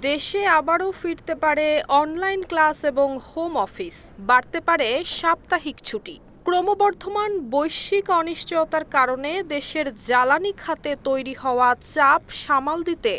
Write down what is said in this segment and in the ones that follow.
দেশে আবারও ফিরতে পারে অনলাইন ক্লাস এবং হোম অফিস, বাড়তে পারে সাপ্তাহিক ছুটি। ক্রমবর্ধমান বৈশ্বিক অনিশ্চয়তার কারণে দেশের জ্বালানি খাতে তৈরি হওয়া চাপ সামাল দিতে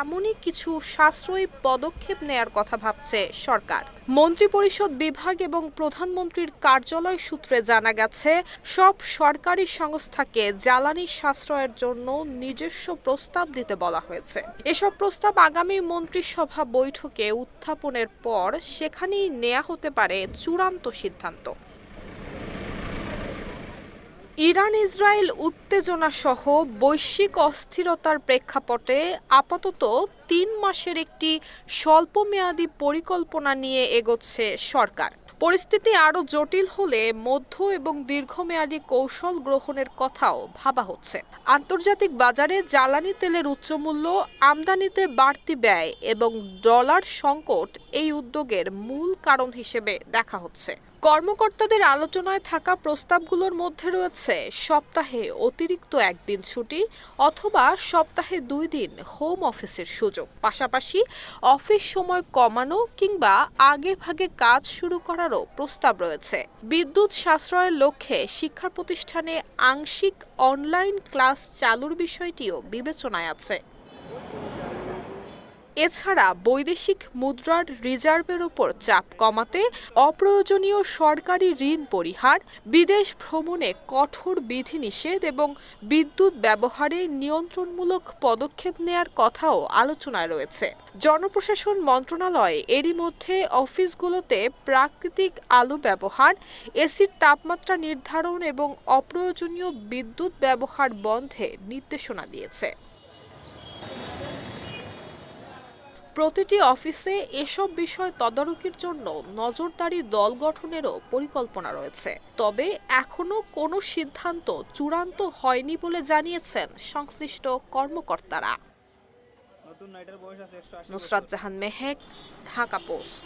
এমনই কিছু সাশ্রয়ী পদক্ষেপ নেয়ার কথা ভাবছে সরকার। মন্ত্রিপরিষদ বিভাগ এবং প্রধানমন্ত্রীর কার্যালয় সূত্রে জানা গেছে, সব সরকারি সংস্থাকে জ্বালানি সাশ্রয়ের জন্য নিজস্ব প্রস্তাব দিতে বলা হয়েছে। এসব প্রস্তাব আগামী মন্ত্রিসভা বৈঠকে উত্থাপনের পর সেখানেই নেওয়া হতে পারে চূড়ান্ত সিদ্ধান্ত। ইরান ইসরায়েল উত্তেজনা সহ বৈশ্বিক অস্থিরতার প্রেক্ষাপটে আপাতত ৩ মাসের একটি স্বল্পমেয়াদী পরিকল্পনা নিয়ে এগোচ্ছে সরকার। পরিস্থিতি আরও জটিল হলে মধ্য এবং দীর্ঘমেয়াদী কৌশল গ্রহণের কথাও ভাবা হচ্ছে। আন্তর্জাতিক বাজারে জ্বালানি তেলের উচ্চমূল্য, আমদানিতে বাড়তি ব্যয় এবং ডলার সংকট এই উদ্যোগের মূল কারণ হিসেবে দেখা হচ্ছে। কর্মকর্তাদের আলোচনায় থাকা প্রস্তাবগুলোর মধ্যে রয়েছে সপ্তাহে অতিরিক্ত একদিন ছুটি অথবা সপ্তাহে 2 দিন হোম অফিসের সুযোগ, পাশাপাশি অফিস সময় কমানো কিংবা আগেভাগে কাজ শুরু করারও প্রস্তাব রয়েছে। বিদ্যুৎ সাশ্রয়ের লক্ষ্যে শিক্ষা প্রতিষ্ঠানে আংশিক অনলাইন ক্লাস চালুর বিষয়টিও বিবেচনায় আছে। এছাড়া বৈদেশিক মুদ্রার রিজার্ভের ওপর চাপ কমাতে অপ্রয়োজনীয় সরকারি ঋণ পরিহার, বিদেশ ভ্রমণে কঠোর বিধিনিষেধ এবং বিদ্যুৎ ব্যবহারে নিয়ন্ত্রণমূলক পদক্ষেপ নেয়ার কথাও আলোচনায় রয়েছে। জনপ্রশাসন মন্ত্রণালয় এরই মধ্যে অফিসগুলোতে প্রাকৃতিক আলো ব্যবহার, এসির তাপমাত্রা নির্ধারণ এবং অপ্রয়োজনীয় বিদ্যুৎ ব্যবহার বন্ধে নির্দেশনা দিয়েছে। প্রতিটি অফিসে এসব বিষয় তদারকির জন্য নজরদারি দল গঠনেরও পরিকল্পনা রয়েছে। তবে এখনো কোনো সিদ্ধান্ত চূড়ান্ত হয়নি বলে জানিয়েছেন সংশ্লিষ্ট কর্মকর্তারা। নুসরাত জাহান মেহেক, ঢাকা পোস্ট।